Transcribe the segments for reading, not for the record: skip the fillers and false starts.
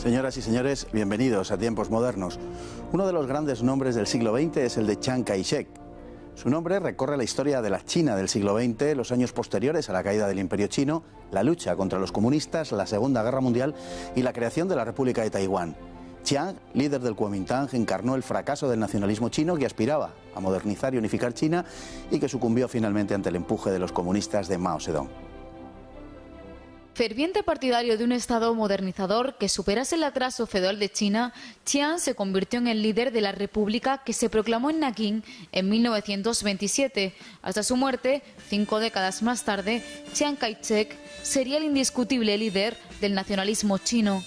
Señoras y señores, bienvenidos a Tiempos Modernos. Uno de los grandes nombres del siglo XX es el de Chiang Kai-shek. Su nombre recorre la historia de la China del siglo XX, los años posteriores a la caída del Imperio Chino, la lucha contra los comunistas, la Segunda Guerra Mundial y la creación de la República de Taiwán. Chiang, líder del Kuomintang, encarnó el fracaso del nacionalismo chino que aspiraba a modernizar y unificar China y que sucumbió finalmente ante el empuje de los comunistas de Mao Zedong. Ferviente partidario de un Estado modernizador que superase el atraso feudal de China, Chiang se convirtió en el líder de la República que se proclamó en Nankín en 1927. Hasta su muerte, 5 décadas más tarde, Chiang Kai-shek sería el indiscutible líder del nacionalismo chino.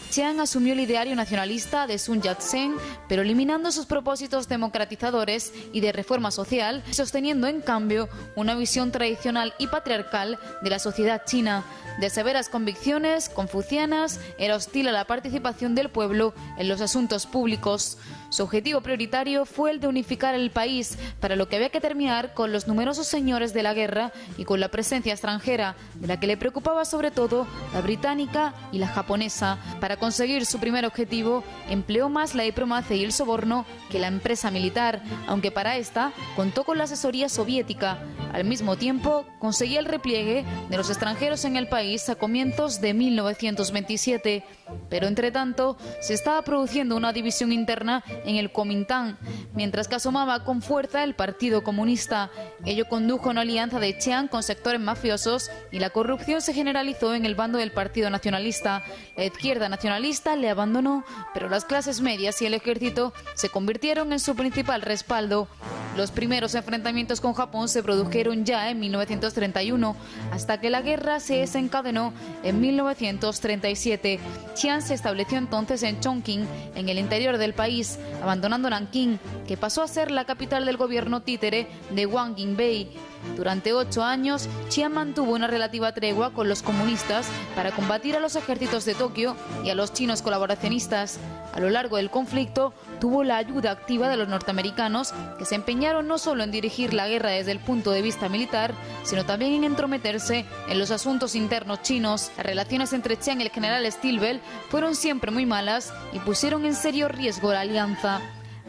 Chiang asumió el ideario nacionalista de Sun Yat-sen, pero eliminando sus propósitos democratizadores y de reforma social, sosteniendo en cambio una visión tradicional y patriarcal de la sociedad china. De severas convicciones confucianas, era hostil a la participación del pueblo en los asuntos públicos. Su objetivo prioritario fue el de unificar el país, para lo que había que terminar con los numerosos señores de la guerra y con la presencia extranjera, de la que le preocupaba sobre todo la británica y la japonesa. Para conseguir su primer objetivo, empleó más la diplomacia y el soborno que la empresa militar, aunque para esta contó con la asesoría soviética. Al mismo tiempo, conseguía el repliegue de los extranjeros en el país a comienzos de 1927. Pero entre tanto, se estaba produciendo una división interna en el Kuomintang, mientras que asomaba con fuerza el Partido Comunista. Ello condujo a una alianza de Chiang con sectores mafiosos y la corrupción se generalizó en el bando del Partido Nacionalista. La izquierda nacionalista le abandonó, pero las clases medias y el ejército se convirtieron en su principal respaldo. Los primeros enfrentamientos con Japón se produjeron ya en 1931, hasta que la guerra se desencadenó en 1937. Chiang se estableció entonces en Chongqing, en el interior del país, abandonando Nankín, que pasó a ser la capital del gobierno títere de Wang Yingbei. Durante 8 años, Chiang mantuvo una relativa tregua con los comunistas para combatir a los ejércitos de Tokio y a los chinos colaboracionistas. A lo largo del conflicto, tuvo la ayuda activa de los norteamericanos, que se empeñaron no solo en dirigir la guerra desde el punto de vista militar, sino también en entrometerse en los asuntos internos chinos. Las relaciones entre Chiang y el general Stilwell fueron siempre muy malas y pusieron en serio riesgo la alianza.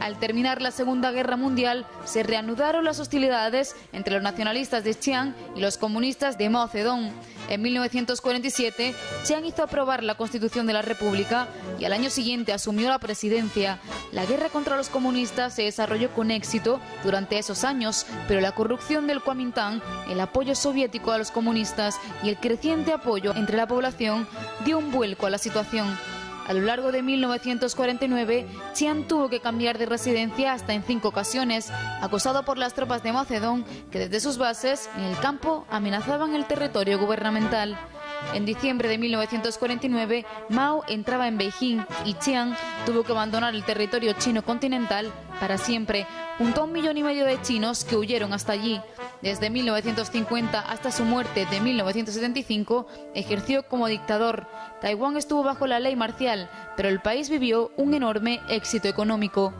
Al terminar la Segunda Guerra Mundial, se reanudaron las hostilidades entre los nacionalistas de Chiang y los comunistas de Mao Zedong. En 1947, Chiang hizo aprobar la Constitución de la República y al año siguiente asumió la presidencia. La guerra contra los comunistas se desarrolló con éxito durante esos años, pero la corrupción del Kuomintang, el apoyo soviético a los comunistas y el creciente apoyo entre la población dio un vuelco a la situación. A lo largo de 1949, Chiang tuvo que cambiar de residencia hasta en 5 ocasiones, acosado por las tropas de Mao Zedong, que desde sus bases en el campo amenazaban el territorio gubernamental. En diciembre de 1949, Mao entraba en Beijing y Chiang tuvo que abandonar el territorio chino continental para siempre, junto a 1,5 millones de chinos que huyeron hasta allí. Desde 1950 hasta su muerte de 1975, ejerció como dictador. Taiwán estuvo bajo la ley marcial, pero el país vivió un enorme éxito económico.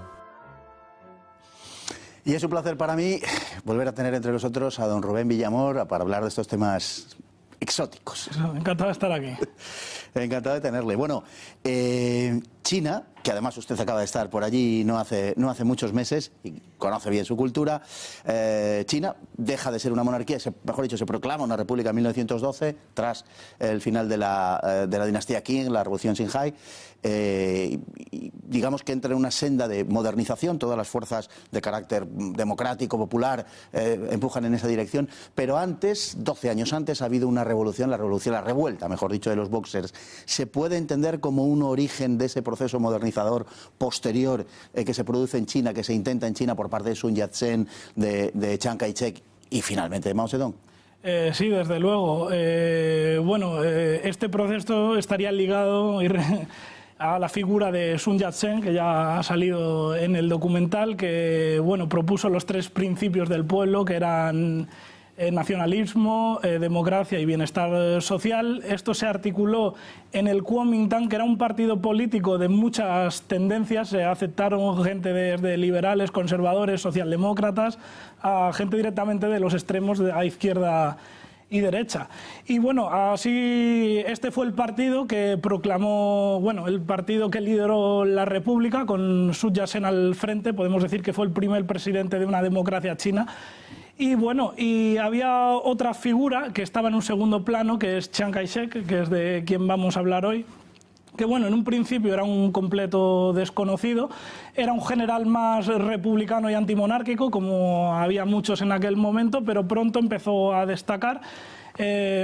Y es un placer para mí volver a tener entre nosotros a don Rubén Villamor para hablar de estos temas exóticos. Encantado de estar aquí. Encantado de tenerle. Bueno, China, que además usted acaba de estar por allí no hace muchos meses y conoce bien su cultura, China deja de ser una monarquía, mejor dicho, se proclama una república en 1912 tras el final de la dinastía Qing, la revolución Xinhai. Y digamos que entra en una senda de modernización, todas las fuerzas de carácter democrático, popular, empujan en esa dirección, pero antes, 12 años antes, ha habido una revolución, la revuelta, mejor dicho, de los boxers. ¿Se puede entender como un origen de ese proceso modernizador posterior que se produce en China, que se intenta en China por parte de Sun Yat-sen, de Chiang Kai-shek y finalmente de Mao Zedong? Sí, desde luego. Este proceso estaría ligado a la figura de Sun Yat-sen, que ya ha salido en el documental, que propuso los 3 principios del pueblo, que eran nacionalismo, democracia y bienestar social. Esto se articuló en el Kuomintang, que era un partido político de muchas tendencias. Se aceptaron gente desde liberales, conservadores, socialdemócratas, a gente directamente de los extremos a izquierda derecha. Y bueno, así este fue el partido que proclamó, bueno, el partido que lideró la República con Sun Yat-sen al frente. Podemos decir que fue el primer presidente de una democracia china. Y bueno, y había otra figura que estaba en un segundo plano, que es Chiang Kai-shek, que es de quien vamos a hablar hoy, que bueno, en un principio era un completo desconocido, era un general más republicano y antimonárquico, como había muchos en aquel momento, pero pronto empezó a destacar,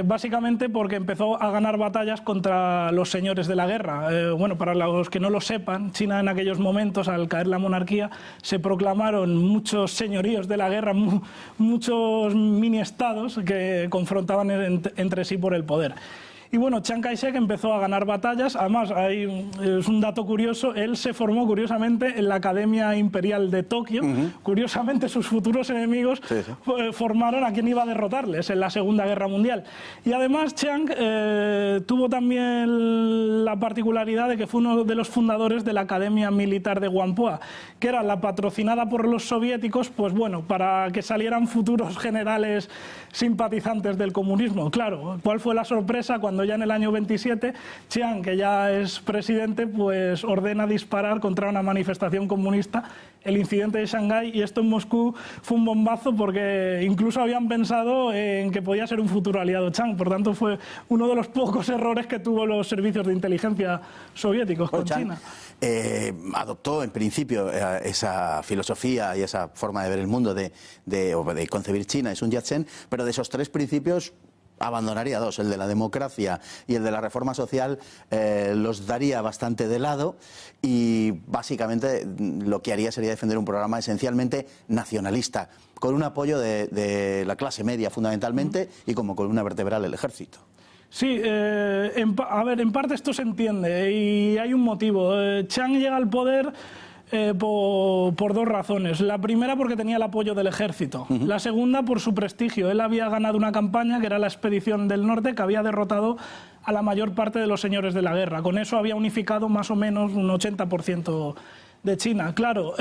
básicamente porque empezó a ganar batallas contra los señores de la guerra. Bueno, para los que no lo sepan, China en aquellos momentos, al caer la monarquía, se proclamaron muchos señoríos de la guerra, muchos mini-estados que confrontaban entre sí por el poder. Y bueno, Chiang Kai-shek empezó a ganar batallas. Además, es un dato curioso, él se formó curiosamente en la Academia Imperial de Tokio. Curiosamente, sus futuros enemigos formaron a quien iba a derrotarles en la Segunda Guerra Mundial. Y además, Chiang tuvo también la particularidad de que fue uno de los fundadores de la Academia Militar de Whampoa, que era la patrocinada por los soviéticos, pues bueno, para que salieran futuros generales simpatizantes del comunismo. Claro, ¿cuál fue la sorpresa cuando ya en el año 27 Chiang, que ya es presidente, pues ordena disparar contra una manifestación comunista, el incidente de Shanghái, y esto en Moscú fue un bombazo porque incluso habían pensado en que podía ser un futuro aliado Chiang? Por tanto, fue uno de los pocos errores que tuvo los servicios de inteligencia soviéticos con China. Adoptó en principio esa filosofía y esa forma de ver el mundo, de concebir China, es un Yat-sen, pero de esos tres principios abandonaría dos, el de la democracia y el de la reforma social, los daría bastante de lado, y básicamente lo que haría sería defender un programa esencialmente nacionalista, con un apoyo de la clase media fundamentalmente y como columna vertebral el ejército. Sí, a ver, en parte esto se entiende y hay un motivo. Chiang llega al poder por dos razones. La primera, porque tenía el apoyo del ejército. La segunda, por su prestigio. Él había ganado una campaña que era la Expedición del Norte, que había derrotado a la mayor parte de los señores de la guerra. Con eso había unificado más o menos un 80% de China. Claro,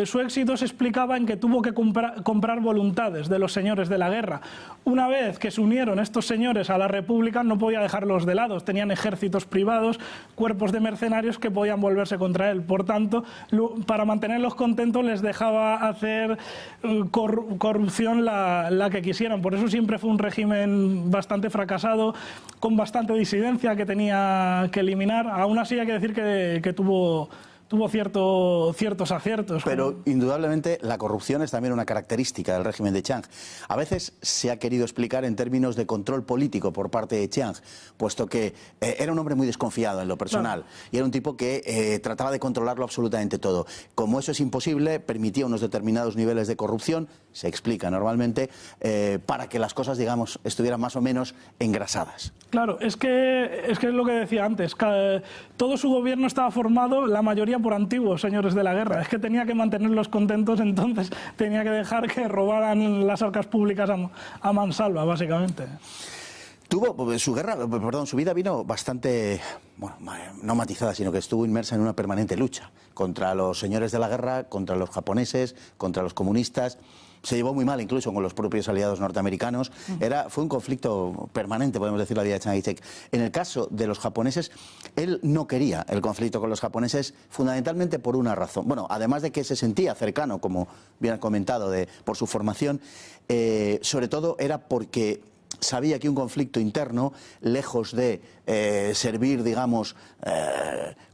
su éxito se explicaba en que tuvo que comprar voluntades de los señores de la guerra. Una vez que se unieron estos señores a la República, no podía dejarlos de lado. Tenían ejércitos privados, cuerpos de mercenarios que podían volverse contra él. Por tanto, para mantenerlos contentos les dejaba hacer corrupción la que quisieran. Por eso siempre fue un régimen bastante fracasado, con bastante disidencia que tenía que eliminar. Aún así hay que decir que tuvo ciertos aciertos. Pero indudablemente la corrupción es también una característica del régimen de Chiang. A veces se ha querido explicar en términos de control político por parte de Chiang, puesto que era un hombre muy desconfiado en lo personal, y era un tipo que trataba de controlarlo absolutamente todo. Como eso es imposible, permitía unos determinados niveles de corrupción, se explica normalmente, para que las cosas, digamos, estuvieran más o menos engrasadas. Claro, es que es lo que decía antes. Todo su gobierno estaba formado, la mayoría, por antiguos señores de la guerra. Es que tenía que mantenerlos contentos, entonces tenía que dejar que robaran las arcas públicas a mansalva, básicamente. Su vida vino bastante, bueno, no matizada, sino que estuvo inmersa en una permanente lucha contra los señores de la guerra, contra los japoneses, contra los comunistas. Se llevó muy mal incluso con los propios aliados norteamericanos. Fue un conflicto permanente, podemos decir, la vida de Chiang Kai-shek. En el caso de los japoneses, él no quería el conflicto con los japoneses fundamentalmente por una razón. Bueno, además de que se sentía cercano, como bien has comentado, por su formación, sobre todo era porque sabía que un conflicto interno, lejos de servir, digamos,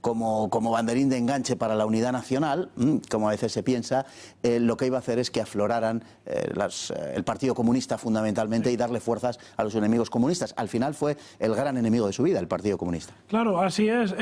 como banderín de enganche para la unidad nacional, como a veces se piensa, lo que iba a hacer es que afloraran el Partido Comunista fundamentalmente y darle fuerzas a los enemigos comunistas. Al final fue el gran enemigo de su vida, el Partido Comunista. Claro, así es.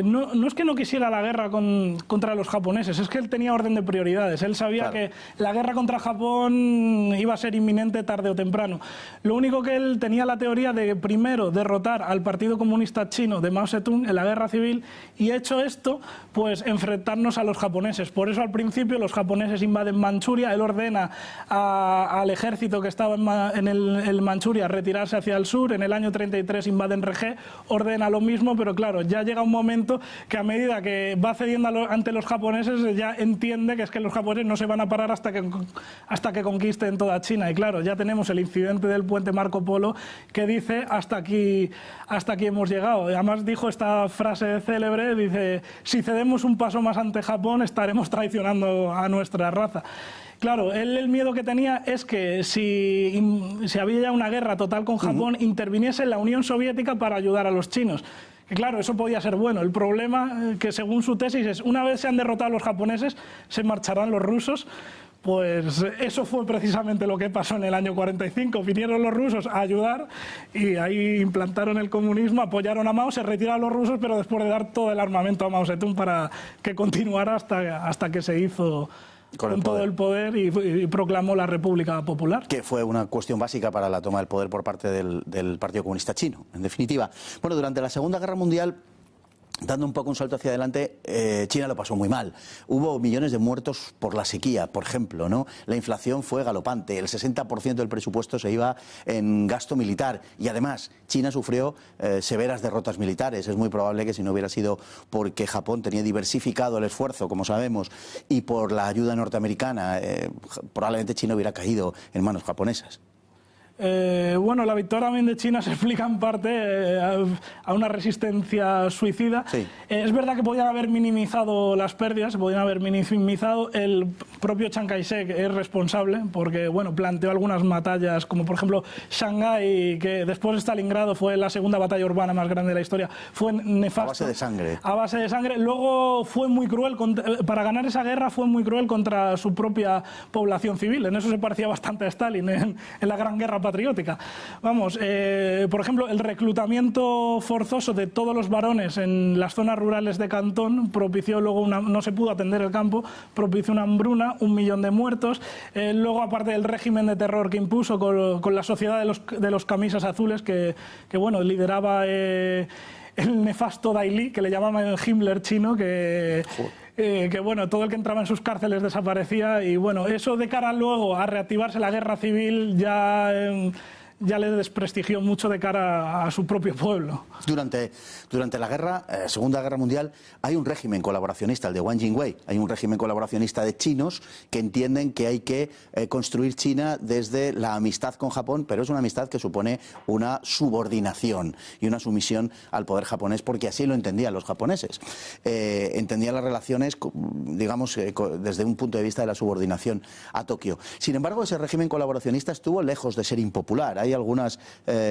No es que no quisiera la guerra contra los japoneses, es que él tenía orden de prioridades. Él sabía que la guerra contra Japón iba a ser inminente tarde o temprano. Lo único que él tenía la teoría de primero derrotar al Partido Comunista Chino de Mao Zedong en la guerra civil, y hecho esto, pues enfrentarnos a los japoneses. Por eso al principio los japoneses invaden Manchuria, él ordena al ejército que estaba en el Manchuria retirarse hacia el sur, en el año 33 invaden Regé, ordena lo mismo, pero claro, ya llega un momento que a medida que va cediendo ante los japoneses, ya entiende que es que los japoneses no se van a parar hasta que conquisten toda China. Y claro, ya tenemos el incidente del puente Marco Polo que dice hasta aquí hemos llegado. Y además dijo esta frase célebre, dice: si cedemos un paso más ante Japón estaremos traicionando a nuestra raza. Claro, él el miedo que tenía es que si había ya una guerra total con Japón, interviniese la Unión Soviética para ayudar a los chinos. Que claro, eso podía ser bueno. El problema, que según su tesis, es una vez se han derrotado los japoneses, se marcharán los rusos. Pues eso fue precisamente lo que pasó en el año 45. Vinieron los rusos a ayudar y ahí implantaron el comunismo, apoyaron a Mao, se retiraron los rusos, pero después de dar todo el armamento a Mao Zedong para que continuara hasta que se hizo con todo el poder y proclamó la República Popular. Que fue una cuestión básica para la toma del poder por parte del Partido Comunista Chino, en definitiva. Bueno, durante la Segunda Guerra Mundial, dando un poco un salto hacia adelante, China lo pasó muy mal. Hubo millones de muertos por la sequía, por ejemplo, ¿no? La inflación fue galopante, el 60% del presupuesto se iba en gasto militar y además China sufrió severas derrotas militares. Es muy probable que si no hubiera sido porque Japón tenía diversificado el esfuerzo, como sabemos, y por la ayuda norteamericana, probablemente China hubiera caído en manos japonesas. Bueno, la victoria también de China se explica en parte a una resistencia suicida. Sí. Es verdad que podían haber minimizado las pérdidas, podían haber minimizado. El propio Chiang Kai-shek es responsable porque, bueno, planteó algunas batallas, como por ejemplo Shanghái, que después de Stalingrado fue la segunda batalla urbana más grande de la historia. Fue nefasto. A base de sangre. A base de sangre. Luego fue muy cruel, para ganar esa guerra fue muy cruel contra su propia población civil. En eso se parecía bastante a Stalin, en la Gran Guerra Patriótica. Vamos, por ejemplo, el reclutamiento forzoso de todos los varones en las zonas rurales de Cantón propició luego no se pudo atender el campo, propició una hambruna, 1 millón de muertos. Luego, aparte del régimen de terror que impuso con la sociedad de los camisas azules, que bueno, lideraba el nefasto Dai Li, que le llamaban el Himmler chino, que bueno, todo el que entraba en sus cárceles desaparecía, y bueno, eso de cara luego a reactivarse la guerra civil ya le desprestigió mucho de cara a su propio pueblo. Durante la Segunda Guerra Mundial hay un régimen colaboracionista, el de Wang Jingwei, hay un régimen colaboracionista de chinos que entienden que hay que construir China desde la amistad con Japón, pero es una amistad que supone una subordinación y una sumisión al poder japonés, porque así lo entendían los japoneses. Entendían las relaciones, digamos, desde un punto de vista de la subordinación a Tokio. Sin embargo, ese régimen colaboracionista estuvo lejos de ser impopular. Hay algunas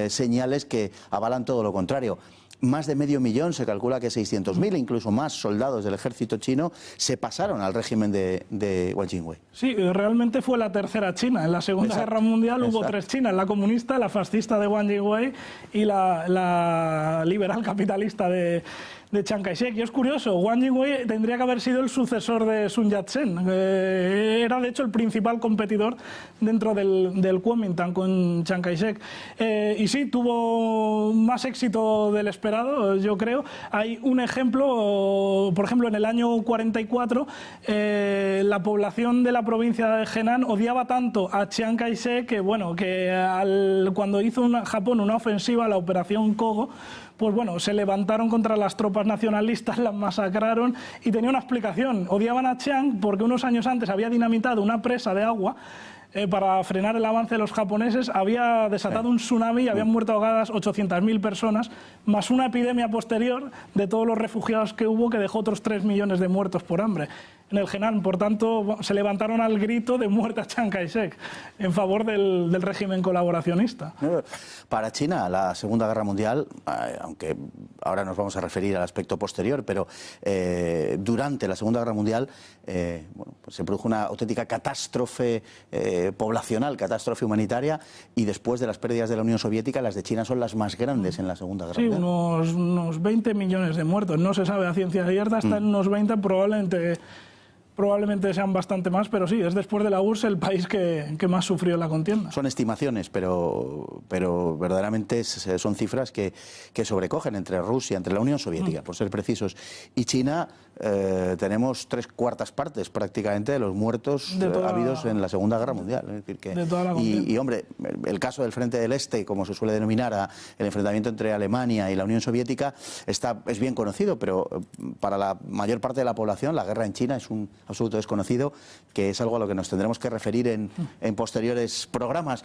señales que avalan todo lo contrario. Más de 500.000, se calcula que 600.000, incluso más soldados del ejército chino se pasaron al régimen de Wang Jingwei. Sí, realmente fue la tercera China. En la Segunda Guerra Mundial hubo 3 Chinas: la comunista, la fascista de Wang Jingwei y la liberal capitalista de Chiang Kai-shek. Y es curioso, Wang Jingwei tendría que haber sido el sucesor de Sun Yat-sen. Era de hecho el principal competidor dentro del Kuomintang con Chiang Kai-shek. Y sí, tuvo más éxito del esperado, yo creo. Hay un ejemplo, por ejemplo, en el año 44, la población de la provincia de Henan odiaba tanto a Chiang Kai-shek que, bueno, cuando hizo Japón una ofensiva, la Operación Kogo, pues bueno, se levantaron contra las tropas nacionalistas, las masacraron, y tenía una explicación. Odiaban a Chiang porque unos años antes había dinamitado una presa de agua para frenar el avance de los japoneses, había desatado un tsunami y habían muerto ahogadas 800.000 personas, más una epidemia posterior de todos los refugiados que hubo, que dejó otros 3 millones de muertos por hambre en el Henan. Por tanto, se levantaron al grito de muerte a Chiang Kai-shek en favor del régimen colaboracionista. Para China, la Segunda Guerra Mundial, aunque ahora nos vamos a referir al aspecto posterior, pero durante la Segunda Guerra Mundial bueno, pues se produjo una auténtica catástrofe poblacional, catástrofe humanitaria, y después de las pérdidas de la Unión Soviética, las de China son las más grandes en la Segunda Guerra Mundial. Unos 20 millones de muertos. No se sabe a ciencia cierta, hasta en unos 20 probablemente probablemente sean bastante más, pero sí, es después de la URSS el país que más sufrió la contienda. Son estimaciones, pero verdaderamente son cifras que sobrecogen entre Rusia, entre la Unión Soviética, por ser precisos, y China. Tenemos 3/4 partes prácticamente de los muertos habidos en la Segunda Guerra Mundial. Es decir que, de toda la y hombre, el caso del Frente del Este, como se suele denominar el enfrentamiento entre Alemania y la Unión Soviética, es bien conocido, pero para la mayor parte de la población la guerra en China es un absoluto desconocido, que es algo a lo que nos tendremos que referir en posteriores programas.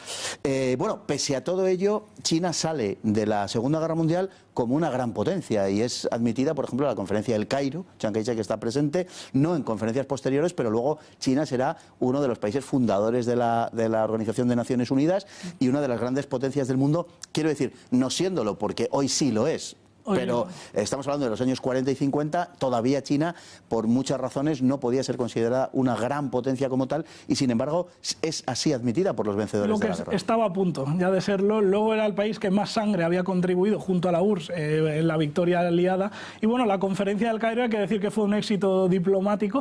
Bueno, pese a todo ello, China sale de la Segunda Guerra Mundial como una gran potencia y es admitida, por ejemplo, a la conferencia del Cairo. Chiang Kai-shek está presente, no en conferencias posteriores, pero luego China será uno de los países fundadores de la Organización de Naciones Unidas y una de las grandes potencias del mundo. Quiero decir, no siéndolo, porque hoy sí lo es. Pero estamos hablando de los años 40 y 50, todavía China, por muchas razones, no podía ser considerada una gran potencia como tal, y sin embargo es así admitida por los vencedores de la guerra. Estaba a punto ya de serlo. Luego era el país que más sangre había contribuido junto a la URSS en la victoria aliada. Y bueno, la conferencia del Cairo hay que decir que fue un éxito diplomático.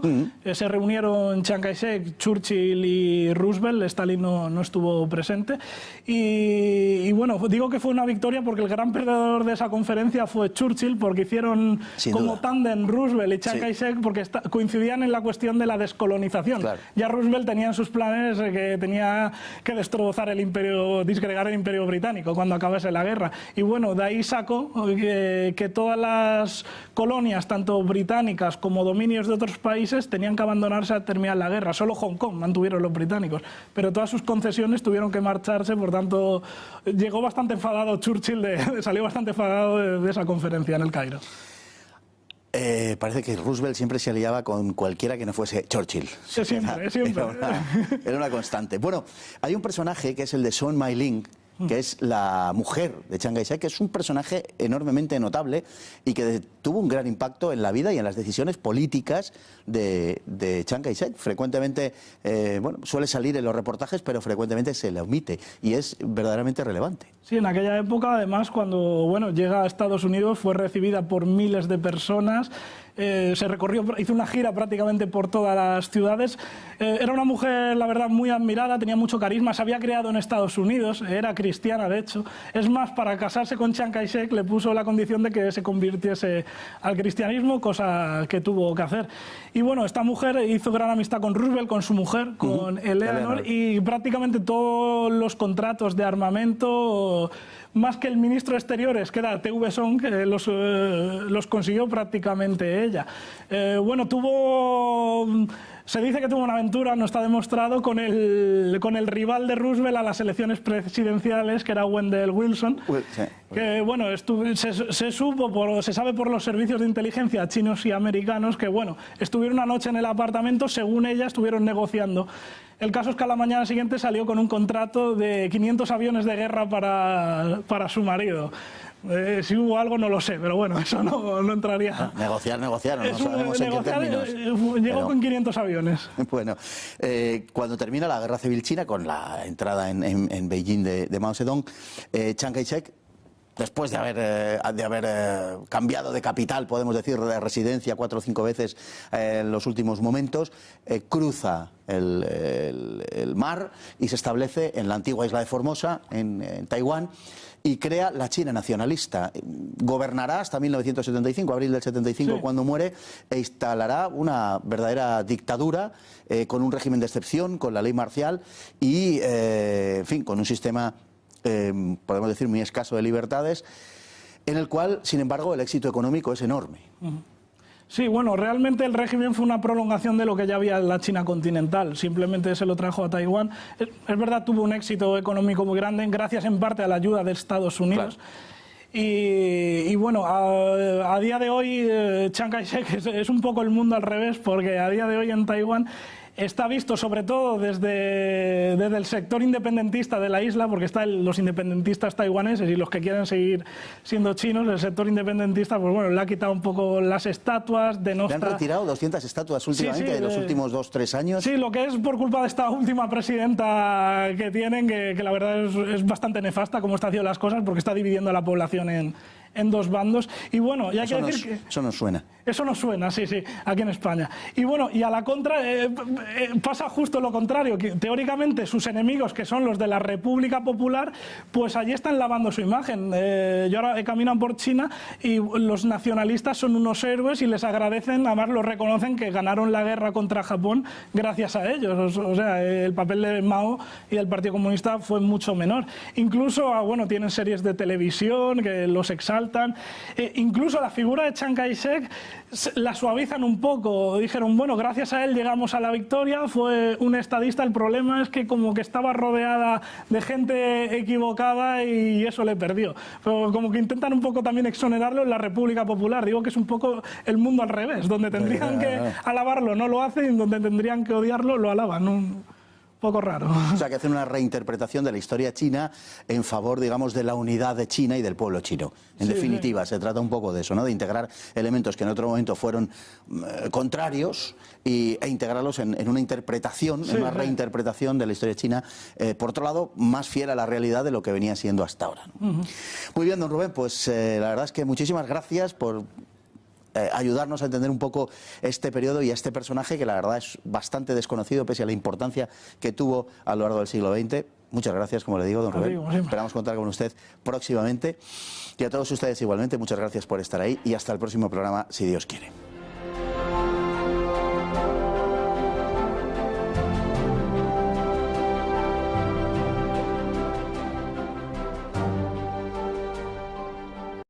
Se reunieron Chiang Kai-shek, Churchill y Roosevelt. Stalin no estuvo presente. Y bueno, digo que fue una victoria porque el gran perdedor de esa conferencia fue Churchill, porque hicieron como tándem Roosevelt y Chiang Kai-shek, porque coincidían en la cuestión de la descolonización. Claro. Ya Roosevelt tenía en sus planes que tenía que destrozar el imperio, disgregar el imperio británico cuando acabase la guerra. Y bueno, de ahí sacó que todas las colonias, tanto británicas como dominios de otros países, tenían que abandonarse al terminar la guerra. Solo Hong Kong mantuvieron los británicos, pero todas sus concesiones tuvieron que marcharse. Por tanto, llegó bastante enfadado Churchill, salió bastante enfadado de esa conferencia en el Cairo. Parece que Roosevelt siempre se aliaba con cualquiera que no fuese Churchill. Siempre. Era una constante. Bueno, hay un personaje que es el de Sohn Mai-ling, que es la mujer de Chiang Kai-shek, que es un personaje enormemente notable y que tuvo un gran impacto en la vida y en las decisiones políticas de Chiang Kai-shek. Frecuentemente, bueno, suele salir en los reportajes, pero frecuentemente se le omite y es verdaderamente relevante. Sí, en aquella época, además, cuando llega a Estados Unidos, fue recibida por miles de personas. Hizo una gira prácticamente por todas las ciudades. Era una mujer, la verdad, muy admirada, tenía mucho carisma, se había criado en Estados Unidos, era cristiana, de hecho. Es más, para casarse con Chiang Kai-shek le puso la condición de que se convirtiese al cristianismo, cosa que tuvo que hacer. Y bueno, esta mujer hizo gran amistad con Roosevelt, con su mujer, con Eleanor, y prácticamente todos los contratos de armamento, más que el ministro de Exteriores, que era TV Song, los consiguió prácticamente ella. Bueno, se dice que tuvo una aventura, no está demostrado, con el rival de Roosevelt a las elecciones presidenciales, que era Wendell Wilson. Que bueno, se sabe por los servicios de inteligencia chinos y americanos que bueno, estuvieron una noche en el apartamento, según ella estuvieron negociando. El caso es que a la mañana siguiente salió con un contrato de 500 aviones de guerra para su marido. Si hubo algo no lo sé, pero bueno, eso no entraría. Negociar, no sabemos en qué términos. Llegó con 500 aviones. Bueno, cuando termina la Guerra Civil China, con la entrada en Beijing de Mao Zedong, Chiang Kai-shek, después de haber cambiado de capital, podemos decir, de residencia 4 o 5 veces en los últimos momentos, cruza el mar y se establece en la antigua isla de Formosa, en Taiwán, y crea la China nacionalista. Gobernará hasta 1975, abril del 75, cuando muere, e instalará una verdadera dictadura con un régimen de excepción, con la ley marcial y, en fin, con un sistema, podemos decir, muy escaso de libertades, en el cual, sin embargo, el éxito económico es enorme. Sí, bueno, realmente el régimen fue una prolongación de lo que ya había en la China continental, simplemente se lo trajo a Taiwán. Es verdad, tuvo un éxito económico muy grande, gracias en parte a la ayuda de Estados Unidos. Claro. Y bueno, a día de hoy Chiang Kai-shek es un poco el mundo al revés, porque a día de hoy en Taiwán está visto sobre todo desde el sector independentista de la isla, porque están los independentistas taiwaneses y los que quieren seguir siendo chinos. El sector independentista, pues bueno, le ha quitado un poco las estatuas. Le han retirado 200 estatuas últimamente, de los últimos 2-3 años. Sí, lo que es por culpa de esta última presidenta que tienen, que la verdad es bastante nefasta cómo está haciendo las cosas, porque está dividiendo a la población en dos bandos. Y bueno, y hay Eso que decir que... Eso nos suena. Eso nos suena, sí, sí, aquí en España. Y bueno, y a la contra pasa justo lo contrario, que teóricamente sus enemigos, que son los de la República Popular, pues allí están lavando su imagen. Yo ahora caminan por China y los nacionalistas son unos héroes y les agradecen, además los reconocen que ganaron la guerra contra Japón gracias a ellos. O sea, el papel de Mao y del Partido Comunista fue mucho menor. Incluso, bueno, tienen series de televisión que los exaltan. Incluso la figura de Chiang Kai-shek la suavizan un poco. Dijeron, bueno, gracias a él llegamos a la victoria, fue un estadista. El problema es que como que estaba rodeada de gente equivocada y eso le perdió. Pero como que intentan un poco también exonerarlo en la República Popular. Digo que es un poco el mundo al revés, donde tendrían que alabarlo no lo hacen y donde tendrían que odiarlo lo alaban. Un poco raro. O sea, que hacen una reinterpretación de la historia china en favor, digamos, de la unidad de China y del pueblo chino. En definitiva, se trata un poco de eso, ¿no? De integrar elementos que en otro momento fueron contrarios e integrarlos en una interpretación, en una reinterpretación de la historia china, por otro lado, más fiel a la realidad de lo que venía siendo hasta ahora, ¿no? Muy bien, don Rubén, pues la verdad es que muchísimas gracias por ayudarnos a entender un poco este periodo y a este personaje que la verdad es bastante desconocido pese a la importancia que tuvo a lo largo del siglo XX. Muchas gracias, como le digo, don Rubén. Esperamos contar con usted próximamente. Y a todos ustedes igualmente, muchas gracias por estar ahí y hasta el próximo programa, si Dios quiere.